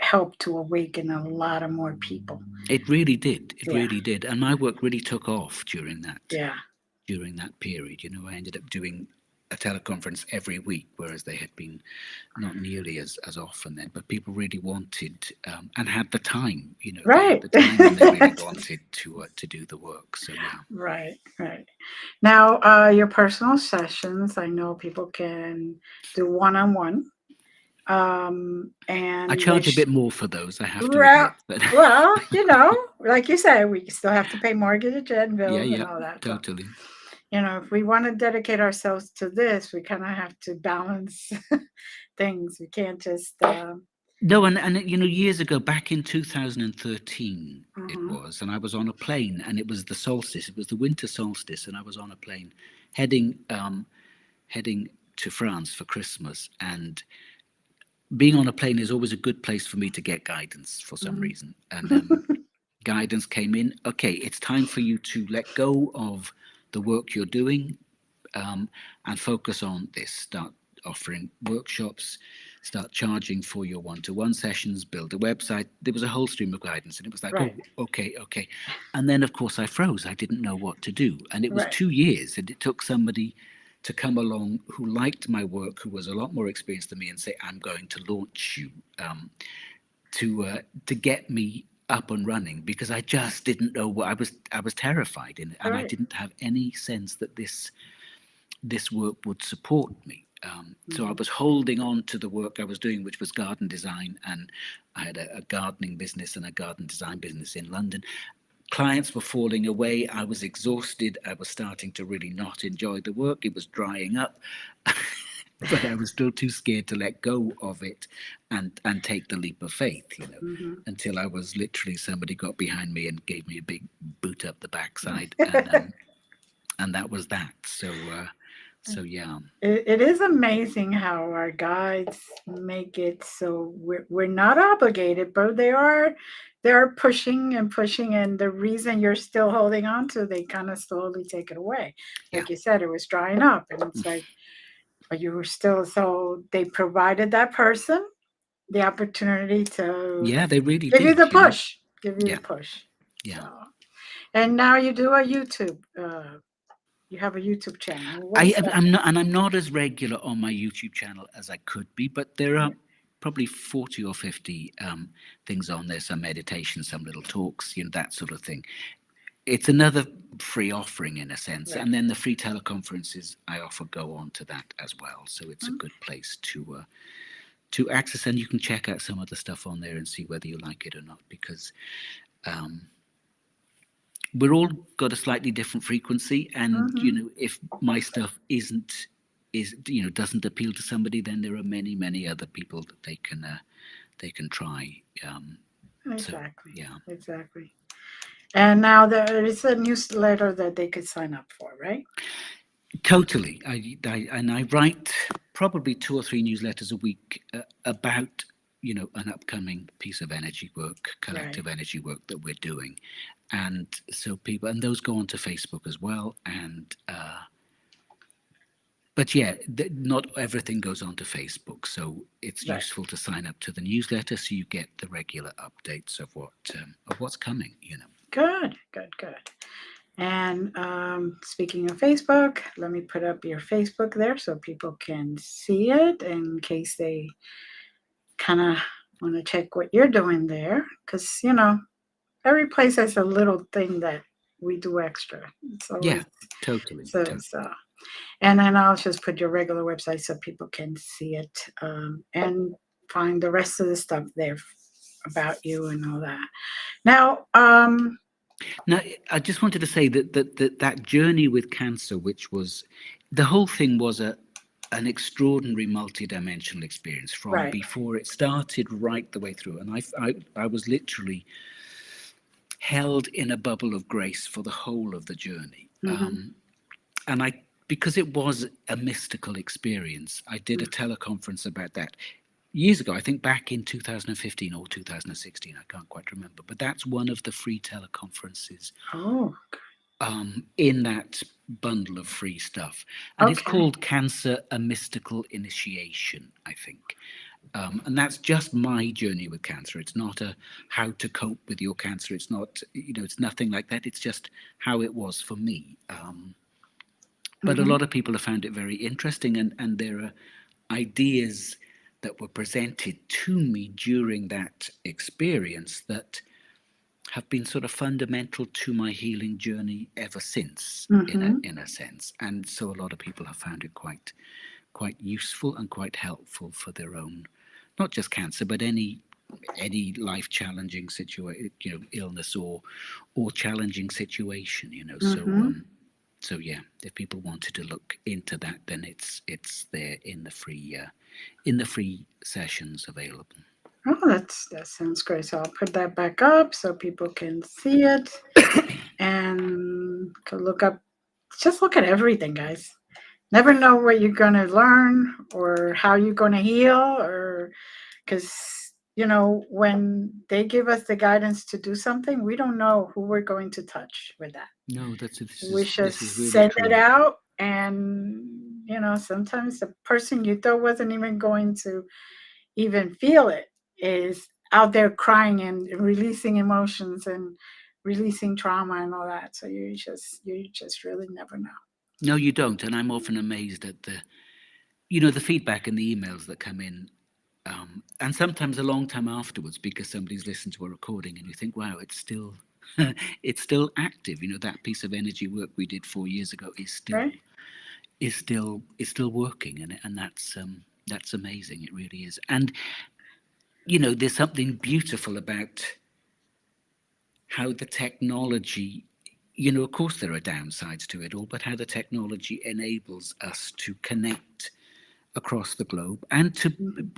Speaker 1: helped to awaken a lot of more people.
Speaker 2: It really did. It
Speaker 1: Yeah.
Speaker 2: really did, and my work really took off during that
Speaker 1: Yeah.
Speaker 2: during that period. I ended up doing a teleconference every week, whereas they had been not nearly as often then. But people really wanted and had the time. They had
Speaker 1: Right.
Speaker 2: the time and they really wanted to do the work. So yeah,
Speaker 1: Right. Right. Now, your personal sessions, I know people can do one-on-one,
Speaker 2: I
Speaker 1: and
Speaker 2: charge a bit more for those, I have to
Speaker 1: well,
Speaker 2: admit. But
Speaker 1: well, like you said, we still have to pay mortgage and
Speaker 2: yeah,
Speaker 1: bills and
Speaker 2: yeah,
Speaker 1: all that. So,
Speaker 2: totally.
Speaker 1: if we want to dedicate ourselves to this, we kind of have to balance things. We can't just.
Speaker 2: No, and years ago, back in 2013, it
Speaker 1: Mhm.
Speaker 2: was, and I was on a plane, and it was the solstice. It was the winter solstice, and I was on a plane heading to France for Christmas. And being on a plane is always a good place for me to get guidance for some
Speaker 1: Mhm.
Speaker 2: reason. And guidance came in. Okay, it's time for you to let go of the work you're doing and focus on this. Start offering workshops, start charging for your one-to-one sessions, build a website. There was a whole stream of guidance, and it was like, oh,
Speaker 1: Right.
Speaker 2: okay. And then, of course, I froze. I didn't know what to do. And it was
Speaker 1: Right.
Speaker 2: 2 years, and it took somebody to come along who liked my work, who was a lot more experienced than me, and say, I'm going to launch you to get me up and running, because I just didn't know what I was terrified in it, and I
Speaker 1: Right.
Speaker 2: didn't have any sense that this work would support me. So I
Speaker 1: Mhm.
Speaker 2: was holding on to the work I was doing, which was garden design, and I had a gardening business and a garden design business in London. Clients were falling away. I was exhausted. I was starting to really not enjoy the work. It was drying up, but I was still too scared to let go of it and take the leap of faith,
Speaker 1: Mhm.
Speaker 2: until I was literally somebody got behind me and gave me a big boot up the backside, and that was that. So yeah.
Speaker 1: It is amazing how our guides make it so we're not obligated, but they're pushing and pushing, and the reason you're still holding on to, they kind of slowly take it away.
Speaker 2: Yeah.
Speaker 1: Like you said, it was drying up, and it's like, but you were still, so they provided that person the opportunity to
Speaker 2: Yeah, they really
Speaker 1: give you
Speaker 2: did,
Speaker 1: the push, give you the
Speaker 2: Yeah,
Speaker 1: push.
Speaker 2: yeah.
Speaker 1: So, and now you do a YouTube. You have a YouTube channel. What is that?
Speaker 2: I'm not as regular on my YouTube channel as I could be, but there are
Speaker 1: Right.
Speaker 2: probably 40 or 50 things on there, some meditations, some little talks, that sort of thing. It's another free offering in a sense.
Speaker 1: Right.
Speaker 2: And then the free teleconferences I offer go on to that as well. So it's a
Speaker 1: Mm,
Speaker 2: good place to access, and you can check out some of the stuff on there and see whether you like it or not, because um, we're all got a slightly different frequency, and
Speaker 1: mhm.
Speaker 2: if my stuff doesn't appeal to somebody, then there are many other people that they can try. So
Speaker 1: Exactly.
Speaker 2: yeah.
Speaker 1: Exactly. And now there is a newsletter that they could sign up for, right?
Speaker 2: Totally. I write probably 2 or 3 newsletters a week about an upcoming piece of energy work,
Speaker 1: Right.
Speaker 2: collective energy work that we're doing, and so people, and those go onto Facebook as well, and but yeah, not everything goes onto Facebook, so it's
Speaker 1: Right.
Speaker 2: useful to sign up to the newsletter so you get the regular updates of what's coming.
Speaker 1: Good, good, good. And speaking of Facebook, let me put up your Facebook there so people can see it in case they kind of want to check what you're doing there. Because, every place has a little thing that we do extra. It's
Speaker 2: Yeah,
Speaker 1: always
Speaker 2: totally, totally.
Speaker 1: so. And then I'll just put your regular website so people can see it and find the rest of the stuff there about you and all that. Now,
Speaker 2: Now, I just wanted to say that journey with cancer, which was the whole thing, was an extraordinary multidimensional experience from
Speaker 1: right.
Speaker 2: before it started right the way through. And I was literally held in a bubble of grace for the whole of the journey.
Speaker 1: Hmm.
Speaker 2: And because it was a mystical experience, I did a teleconference about that years ago. I think back in 2015 or 2016, I can't quite remember. But that's one of the free teleconferences
Speaker 1: Oh,
Speaker 2: in that bundle of free stuff. And it's
Speaker 1: okay.
Speaker 2: called Cancer, a Mystical Initiation, I think. And that's just my journey with cancer. It's not a how to cope with your cancer. It's not, it's nothing like that. It's just how it was for me. But a
Speaker 1: Hmm.
Speaker 2: lot of people have found it very interesting, and there are ideas that were presented to me during that experience that have been sort of fundamental to my healing journey ever since,
Speaker 1: Hmm.
Speaker 2: in a sense. And so a lot of people have found it quite useful and quite helpful for their own, not just cancer, but any life challenging situation, illness or challenging situation.
Speaker 1: Hmm.
Speaker 2: So yeah, if people wanted to look into that, then it's there in the free sessions available.
Speaker 1: Oh, that sounds great. So I'll put that back up so people can see it and can look up. Just look at everything, guys. Never know what you're gonna learn or how you're gonna heal, or because when they give us the guidance to do something, we don't know who we're going to touch with that.
Speaker 2: No, that's this
Speaker 1: We
Speaker 2: is
Speaker 1: just
Speaker 2: this is really
Speaker 1: send it
Speaker 2: true.
Speaker 1: out, and sometimes the person you thought wasn't even going to even feel it is out there crying and releasing emotions and releasing trauma and all that. So you just really never know.
Speaker 2: No, you don't, and I'm often amazed at the feedback and the emails that come in, and sometimes a long time afterwards because somebody's listened to a recording, and you think, wow, it's still it's still active. That piece of energy work we did 4 years ago
Speaker 1: Right.
Speaker 2: is still working, and that's amazing. It really is. And there's something beautiful about how the technology, of course there are downsides to it all, but how the technology enables us to connect across the globe. And
Speaker 1: Hmm.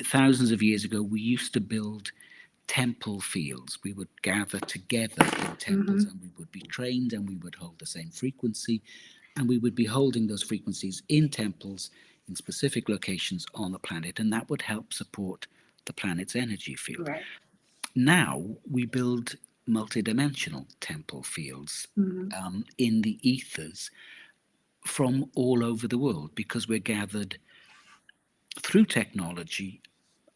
Speaker 2: thousands of years ago, we used to build temple fields. We would gather together in temples,
Speaker 1: Hmm.
Speaker 2: and we would be trained, and we would hold the same frequency, and we would be holding those frequencies in temples in specific locations on the planet, and that would help support the planet's energy field.
Speaker 1: Right.
Speaker 2: Now we build multidimensional temple fields
Speaker 1: Hmm.
Speaker 2: in the ethers from all over the world because we're gathered through technology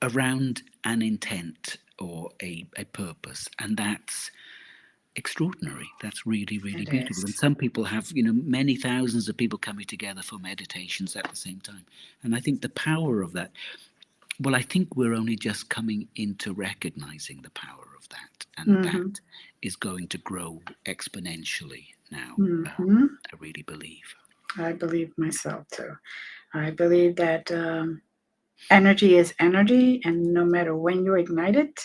Speaker 2: around an intent or a purpose. And that's extraordinary. That's really, really
Speaker 1: It
Speaker 2: beautiful.
Speaker 1: is.
Speaker 2: And some people have, many thousands of people coming together for meditations at the same time. And I think the power of that, well, I think we're only just coming into recognizing the power of that. And
Speaker 1: Hmm.
Speaker 2: that is going to grow exponentially now.
Speaker 1: Hmm.
Speaker 2: I really believe.
Speaker 1: I believe myself too. I believe that energy is energy, and no matter when you ignite it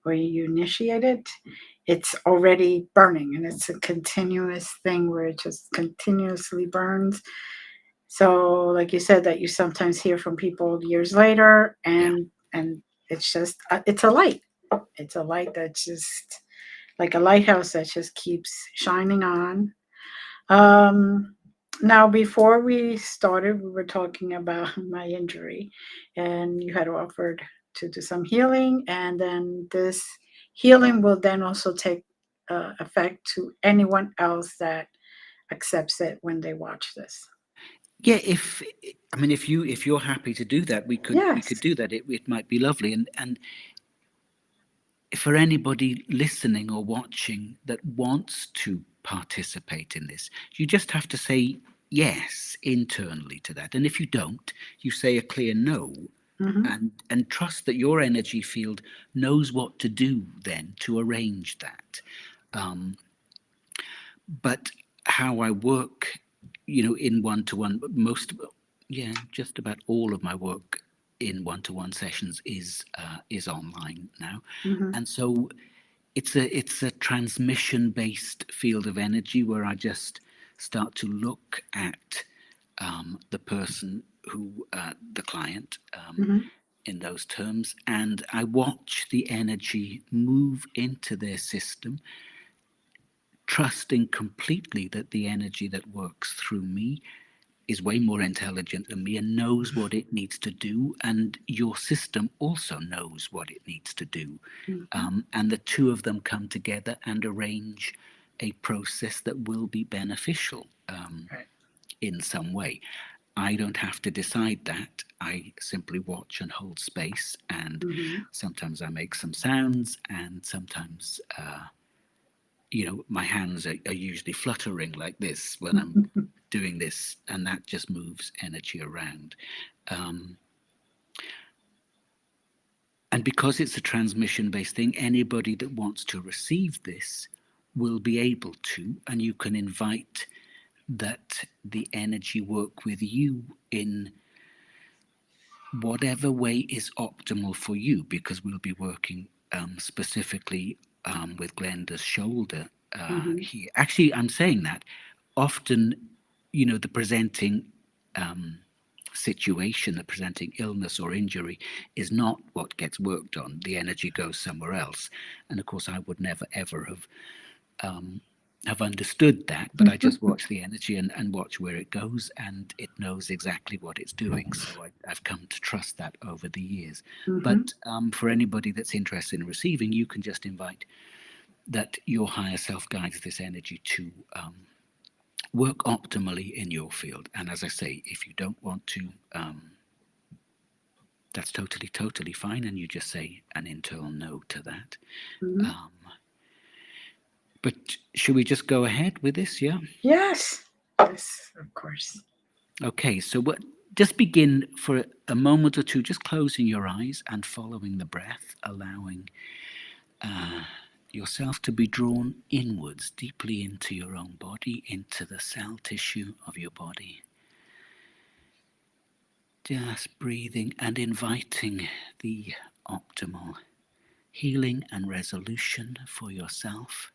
Speaker 1: or you initiate it, it's already burning, and it's a continuous thing where it just continuously burns. So, like you said, that you sometimes hear from people years later,
Speaker 2: Yeah.
Speaker 1: and it's just it's a light. It's a light that's just like a lighthouse that just keeps shining on. Um, Now, before we started, we were talking about my injury, and you had offered to do some healing, and then this healing will then also take effect to anyone else that accepts it when they watch this.
Speaker 2: Yeah, if I mean if you're happy to do that, we
Speaker 1: Yes.
Speaker 2: could do that. It might be lovely. And for anybody listening or watching that wants to participate in this, you just have to say yes internally to that. And if you don't, you say a clear no,
Speaker 1: Hmm.
Speaker 2: and trust that your energy field knows what to do then to arrange that. Um, but how I work, in one to one, just about all of my work in one to one sessions is online now,
Speaker 1: Hmm.
Speaker 2: and so it's a transmission based field of energy where I just start to look at the person who the client
Speaker 1: Hmm.
Speaker 2: in those terms, and I watch the energy move into their system, trusting completely that the energy that works through me is way more intelligent than me and knows what it needs to do, and your system also knows what it needs to do.
Speaker 1: Hmm.
Speaker 2: And the two of them come together and arrange a process that will be beneficial
Speaker 1: Right.
Speaker 2: in some way. I don't have to decide that. I simply watch and hold space, and
Speaker 1: Hmm.
Speaker 2: sometimes I make some sounds, and sometimes my hands are usually fluttering like this when I'm doing this, and that just moves energy around. Um, and because it's a transmission based thing, anybody that wants to receive this will be able to, and you can invite that the energy work with you in whatever way is optimal for you, because we'll be working specifically with Glenda's shoulder
Speaker 1: Hmm.
Speaker 2: here. Actually, I'm saying that often, the presenting situation, the presenting illness or injury is not what gets worked on. The energy goes somewhere else. And of course, I would never ever have understood that, but I just watch the energy and watch where it goes, and it knows exactly what it's doing. So I've come to trust that over the years.
Speaker 1: Hmm.
Speaker 2: But for anybody that's interested in receiving, you can just invite that your higher self guides this energy to work optimally in your field. And as I say, if you don't want to, that's totally, totally fine. And you just say an internal no to that.
Speaker 1: Hmm.
Speaker 2: Um, but should we just go ahead with this? Yeah.
Speaker 1: Yes. Yes, of course.
Speaker 2: Okay, so just begin for a moment or two, just closing your eyes and following the breath, allowing yourself to be drawn inwards, deeply into your own body, into the cell tissue of your body. Just breathing and inviting the optimal healing and resolution for yourself,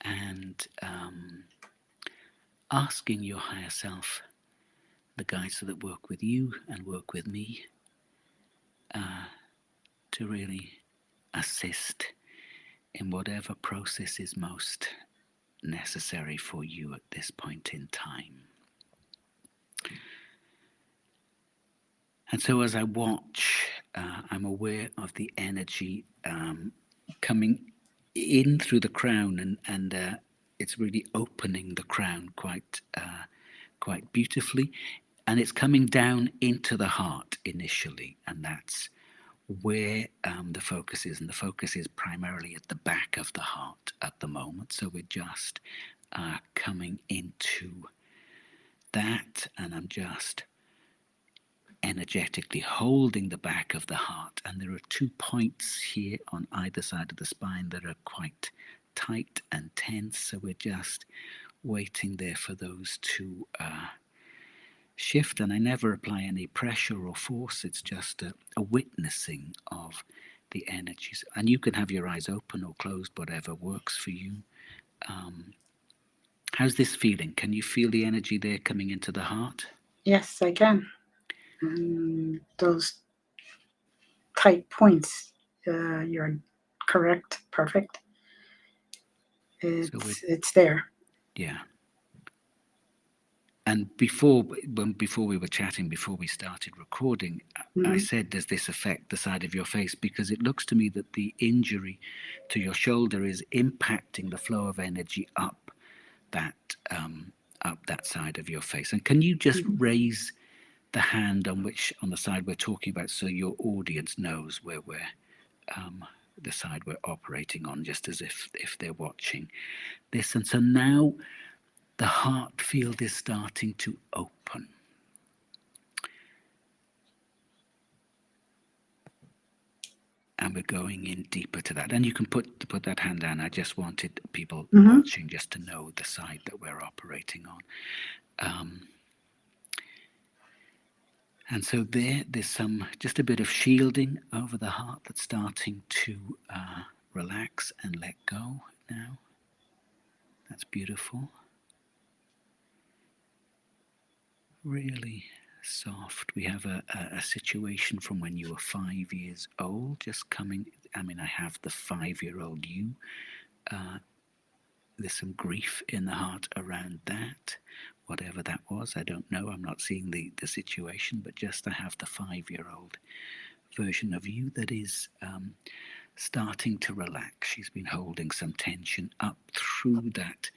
Speaker 2: and asking your higher self, the guides that work with you and work with me, to really assist in whatever process is most necessary for you at this point in time. And so as I watch, I'm aware of the energy coming in through the crown, and it's really opening the crown quite beautifully, and it's coming down into the heart initially, and that's where the focus is, and the focus is primarily at the back of the heart at the moment. So we're just coming into that, and I'm just energetically holding the back of the heart. And there are 2 points here on either side of the spine that are quite tight and tense. So we're just waiting there for those to shift. And I never apply any pressure or force. It's just a witnessing of the energies. And you can have your eyes open or closed, whatever works for you. How's this feeling? Can you feel the energy there coming into the heart?
Speaker 1: Yes, I can. And those tight points, you're correct. Perfect.
Speaker 2: So we're,
Speaker 1: It's there.
Speaker 2: yeah. And before we were chatting, before we started recording, I
Speaker 1: Hmm.
Speaker 2: said, does this affect the side of your face? Because it looks to me that the injury to your shoulder is impacting the flow of energy up that up that side of your face. And can you just
Speaker 1: Mhm.
Speaker 2: raise the hand on the side we're talking about, so your audience knows where we're the side we're operating on, just as if they're watching this. And so now the heart field is starting to open. And we're going in deeper to that. And you can put that hand down. I just wanted people
Speaker 1: Mhm.
Speaker 2: watching just to know the side that we're operating on. And so there's just a bit of shielding over the heart that's starting to relax and let go now. That's beautiful. Really soft. We have a situation from when you were 5 years old just coming. I mean, I have the 5-year-old you. There's some grief in the heart around that. Whatever that was, I don't know. I'm not seeing the situation, but just I have the 5-year-old version of you that is starting to relax. She's been holding some tension up through that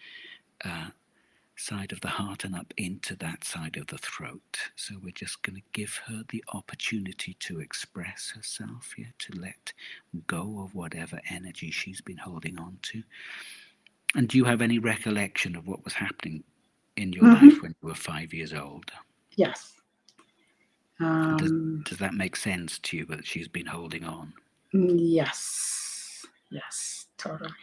Speaker 2: side of the heart and up into that side of the throat. So we're just going to give her the opportunity to express herself, yeah, to let go of whatever energy she's been holding on to. And do you have any recollection of what was happening in your life
Speaker 1: Mhm.
Speaker 2: when you were 5 years old?
Speaker 1: Yes.
Speaker 2: Does,
Speaker 1: Um,
Speaker 2: does that make sense to you that she's been holding on?
Speaker 1: yes. Yes. Totally.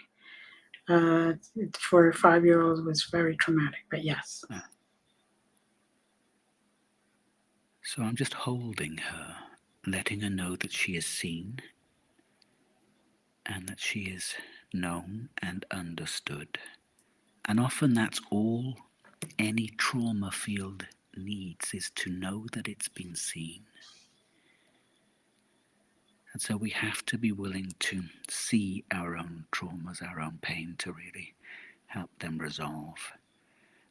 Speaker 1: For a 5-year-old was very traumatic, but yes.
Speaker 2: Uh, So I'm just holding her, letting her know that she is seen and that she is known and understood. And often that's all any trauma field needs, is to know that it's been seen. And so we have to be willing to see our own traumas, our own pain, to really help them resolve.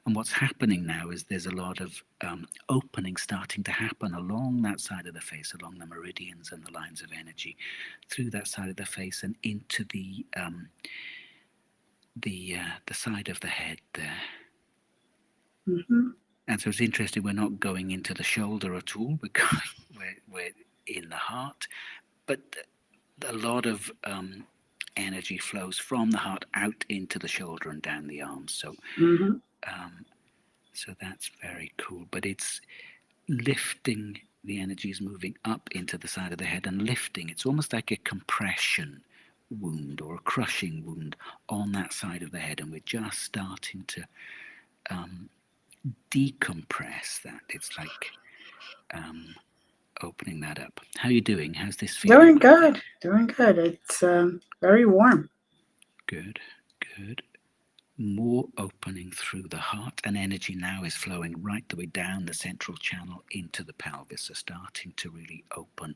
Speaker 2: And what's happening now is there's a lot of opening starting to happen along that side of the face, along the meridians and the lines of energy, through that side of the face and into the side of the head there.
Speaker 1: Mhm.
Speaker 2: And so it's interesting. We're not going into the shoulder at all. We're in the heart, but a lot of energy flows from the heart out into the shoulder and down the arms.
Speaker 1: Mhm.
Speaker 2: So that's very cool. But it's lifting. The energy is moving up into the side of the head and lifting. It's almost like a compression wound or a crushing wound on that side of the head, and we're just starting to decompress that. It's like opening that up. How are you doing? How's this feeling?
Speaker 1: Doing good. Doing good. It's very warm.
Speaker 2: Good, good. More opening through the heart, and energy now is flowing right the way down the central channel into the pelvis, so starting to really open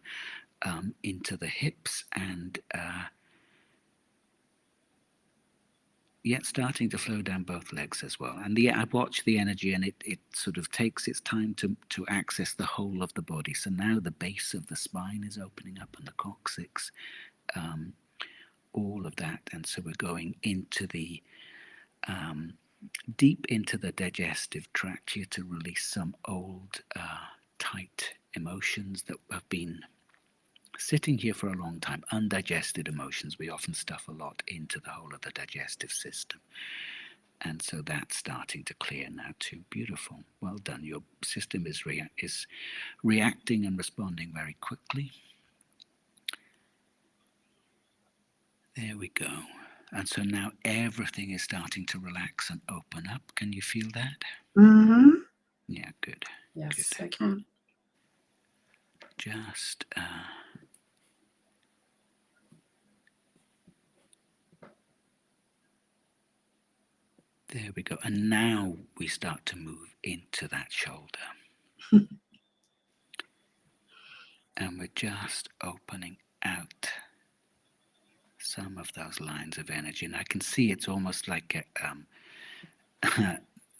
Speaker 2: into the hips and yet starting to flow down both legs as well. And I watch the energy, and it sort of takes its time to access the whole of the body. So now the base of the spine is opening up and the coccyx, all of that. And so we're going into the deep into the digestive tract here to release some old, tight emotions that have been sitting here for a long time. Undigested emotions. We often stuff a lot into the whole of the digestive system. And so that's starting to clear now too. Beautiful. Well done. Your system is reacting and responding very quickly. There we go. And so now everything is starting to relax and open up. Can you feel that?
Speaker 1: Mhm.
Speaker 2: Yeah, good. Good.
Speaker 1: Yes, I can.
Speaker 2: Just there we go. And now we start to move into that shoulder. And we're just opening out some of those lines of energy. And I can see it's almost like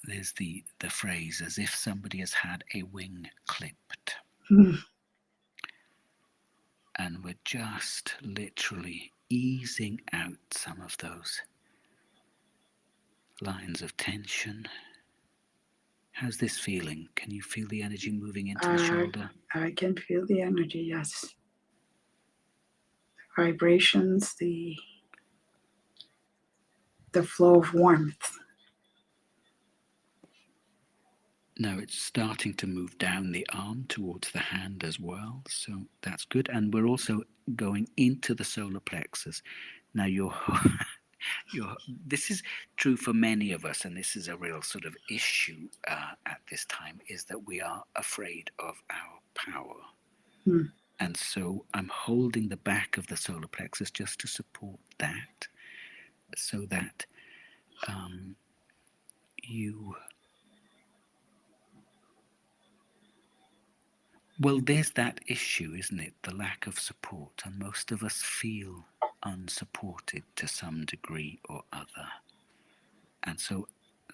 Speaker 2: there's the phrase, as if somebody has had a wing clipped.
Speaker 1: Mhm.
Speaker 2: And we're just literally easing out some of those lines of tension How's this feeling? Can you feel the energy moving into the
Speaker 1: I
Speaker 2: shoulder?
Speaker 1: I can feel the energy, yes. Vibrations, the flow of warmth.
Speaker 2: Now it's starting to move down the arm towards the hand as well, so that's good. And we're also going into the solar plexus. Now this is true for many of us, and this is a real sort of issue at this time, is that we are afraid of our power.
Speaker 1: Hmm.
Speaker 2: And so I'm holding the back of the solar plexus just to support that, so that you... Well, there's that issue, isn't it? The lack of support. And most of us feel unsupported to some degree or other. And so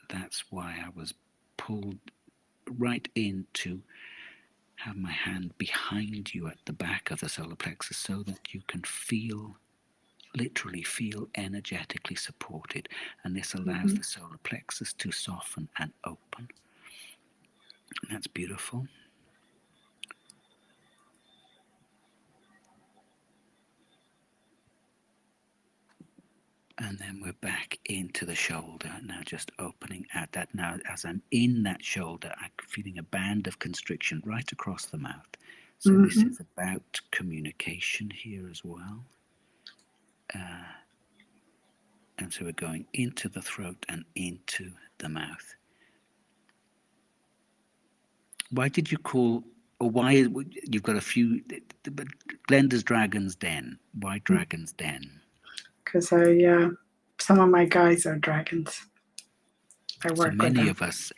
Speaker 2: that's why I was pulled right in to have my hand behind you at the back of the solar plexus so that you can feel, literally feel energetically supported. And this allows
Speaker 1: Hmm.
Speaker 2: the solar plexus to soften and open. And that's beautiful. And then we're back into the shoulder, now just opening at that. Now, as I'm in that shoulder, I'm feeling a band of constriction right across the mouth. So this
Speaker 1: Hmm.
Speaker 2: is about communication here as well. And so we're going into the throat and into the mouth. Why did you call, or why, you've got a few, but Glenda's Dragon's Den. Why Dragon's Den?
Speaker 1: Because some of my guys are dragons. I
Speaker 2: So
Speaker 1: work with
Speaker 2: many
Speaker 1: them.
Speaker 2: of us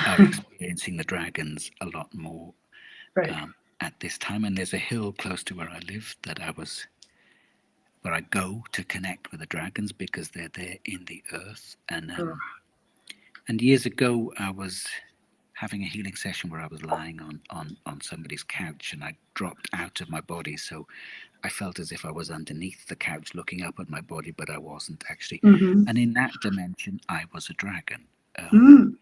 Speaker 2: are experiencing the dragons a lot more
Speaker 1: Right.
Speaker 2: at this time, and there's a hill close to where I live where I go to connect with the dragons because they're there in the earth.
Speaker 1: Oh.
Speaker 2: And years ago, I was having a healing session where I was lying on somebody's couch, and I dropped out of my body, so I felt as if I was underneath the couch looking up at my body, but I wasn't actually.
Speaker 1: Hmm.
Speaker 2: And in that dimension, I was a dragon.
Speaker 1: Mm.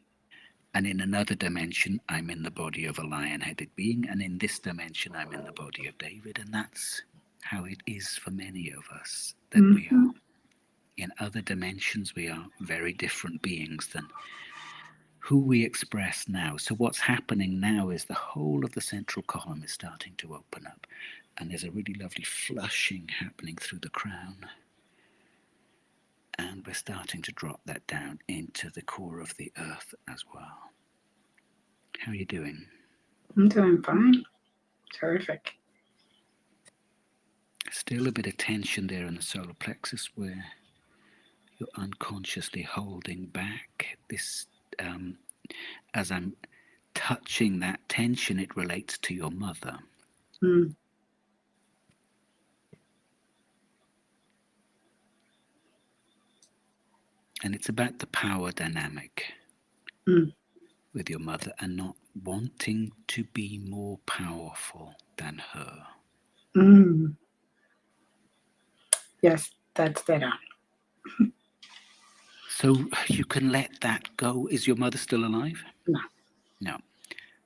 Speaker 2: And in another dimension, I'm in the body of a lion-headed being. And in this dimension, I'm in the body of David. And that's how it is for many of us, that we
Speaker 1: Hmm.
Speaker 2: are in other dimensions. We are very different beings than who we express now. So what's happening now is the whole of the central column is starting to open up. And there's a really lovely flushing happening through the crown. And we're starting to drop that down into the core of the earth as well. How are you doing?
Speaker 1: I'm doing fine. Terrific.
Speaker 2: Still a bit of tension there in the solar plexus where you're unconsciously holding back. This, as I'm touching that tension, it relates to your mother.
Speaker 1: Mm.
Speaker 2: And it's about the power dynamic
Speaker 1: Mm.
Speaker 2: with your mother and not wanting to be more powerful than her.
Speaker 1: Mm. Yes, that's dead on.
Speaker 2: So you can let that go. Is your mother still alive?
Speaker 1: No.
Speaker 2: No.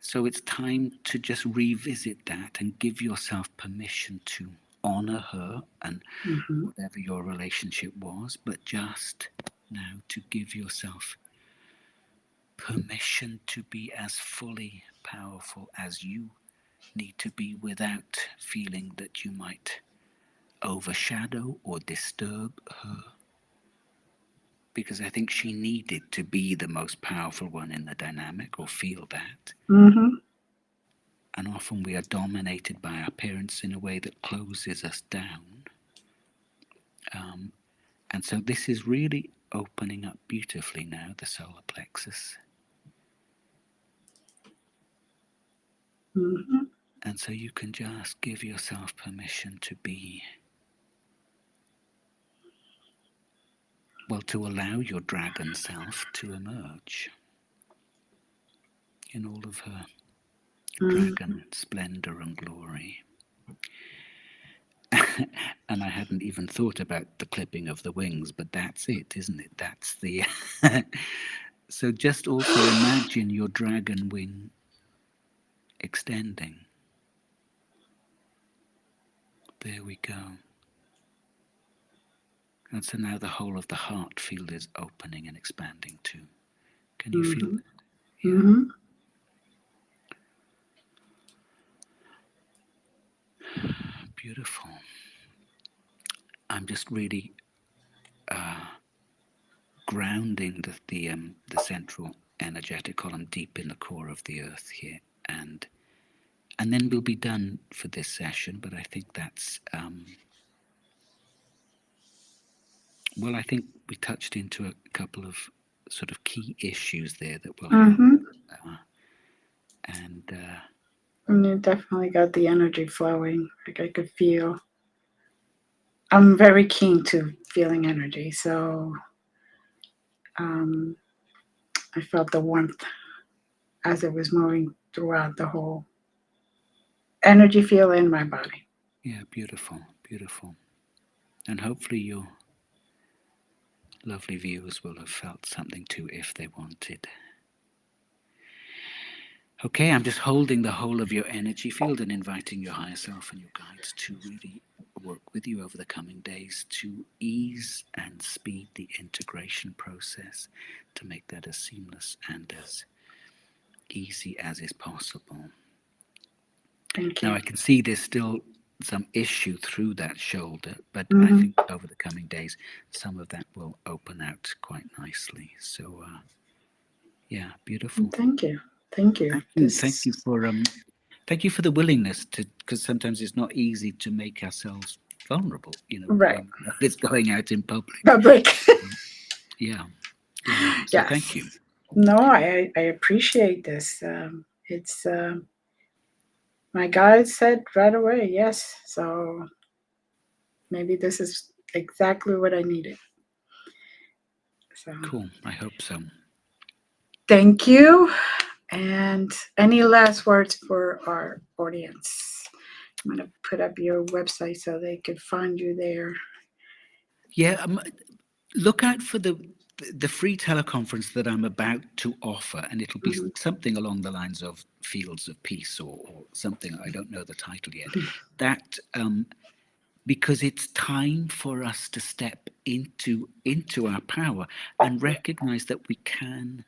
Speaker 2: So it's time to just revisit that and give yourself permission to honor her and
Speaker 1: Hmm.
Speaker 2: whatever your relationship was, but just now to give yourself permission to be as fully powerful as you need to be without feeling that you might overshadow or disturb her. Because I think she needed to be the most powerful one in the dynamic or feel that.
Speaker 1: Hmm.
Speaker 2: And often we are dominated by our parents in a way that closes us down. And so this is really opening up beautifully now, the solar plexus.
Speaker 1: Hmm.
Speaker 2: And so you can just give yourself permission to be, well, to allow your dragon self to emerge in all of her
Speaker 1: Hmm.
Speaker 2: dragon splendor and glory. And I hadn't even thought about the clipping of the wings, but that's it, isn't it? That's the So just also imagine your dragon wing extending. There we go. And so now the whole of the heart field is opening and expanding too. Can you feel
Speaker 1: Mm-hmm.
Speaker 2: that? Yeah,
Speaker 1: Mm-hmm.
Speaker 2: beautiful. I'm just really grounding the central energetic column deep in the core of the earth here, and then we'll be done for this session. But I think that's well, I think we touched into a couple of sort of key issues there that will help,
Speaker 1: Mm-hmm.
Speaker 2: uh, and
Speaker 1: And you definitely got the energy flowing. Like I could feel. I'm very keen to feeling energy, so um, I felt the warmth as it was moving throughout the whole energy field in my body.
Speaker 2: yeah, beautiful, beautiful, and hopefully your lovely viewers will have felt something too if they wanted. Okay, I'm just holding the whole of your energy field and inviting your higher self and your guides to really work with you over the coming days to ease and speed the integration process, to make that as seamless and as easy as is possible.
Speaker 1: Thank
Speaker 2: Now,
Speaker 1: you.
Speaker 2: I can see there's still some issue through that shoulder, but I
Speaker 1: Mm-hmm.
Speaker 2: think over the coming days, some of that will open out quite nicely. So, yeah, beautiful.
Speaker 1: Thank you. Thank you.
Speaker 2: Thank you.
Speaker 1: This.
Speaker 2: Thank you for the willingness to, because sometimes it's not easy to make ourselves vulnerable,
Speaker 1: Right.
Speaker 2: when it's going out in public.
Speaker 1: Public.
Speaker 2: Yeah, yeah. So thank
Speaker 1: Yes.
Speaker 2: you.
Speaker 1: No, I appreciate this. It's my guide said right away, yes. So maybe this is exactly what I needed. So
Speaker 2: Cool. I hope so.
Speaker 1: thank you. And any last words for our audience? I'm going to put up your website so they could find you there.
Speaker 2: Yeah. Look out for the free teleconference that I'm about to offer, and it'll be
Speaker 1: Hmm.
Speaker 2: something along the lines of Fields of Peace, or something. I don't know the title yet. That because it's time for us to step into our power and recognize that we can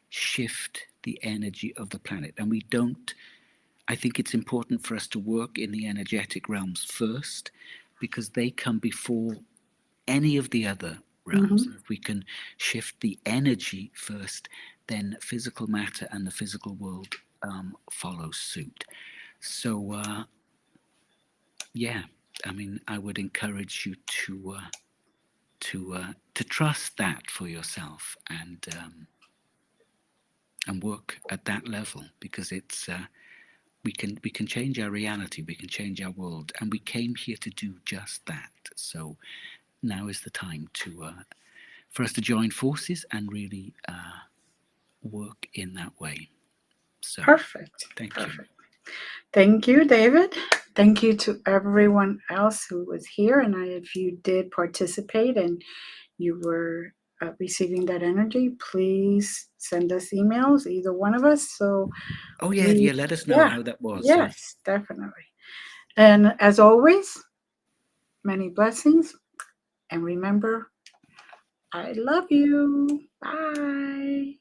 Speaker 2: shift the energy of the planet, and we don't. I think it's important for us to work in the energetic realms first, because they come before any of the other realms.
Speaker 1: Hmm.
Speaker 2: And if we can shift the energy first, then physical matter and the physical world follow suit. So, yeah, I mean, I would encourage you to trust that for yourself, and work at that level, because it's we can change our reality, we can change our world, and we came here to do just that. So now is the time to for us to join forces and really work in that way. So
Speaker 1: Perfect.
Speaker 2: thank you.
Speaker 1: Perfect. Thank you, David. Thank you to everyone else who was here. And if you did participate and you were receiving that energy, please send us emails, either one of us. So
Speaker 2: Oh yeah,
Speaker 1: we,
Speaker 2: yeah. Let us know
Speaker 1: yeah,
Speaker 2: how that was. Yeah.
Speaker 1: yes, definitely. And as always, many blessings. And remember, I love you. Bye.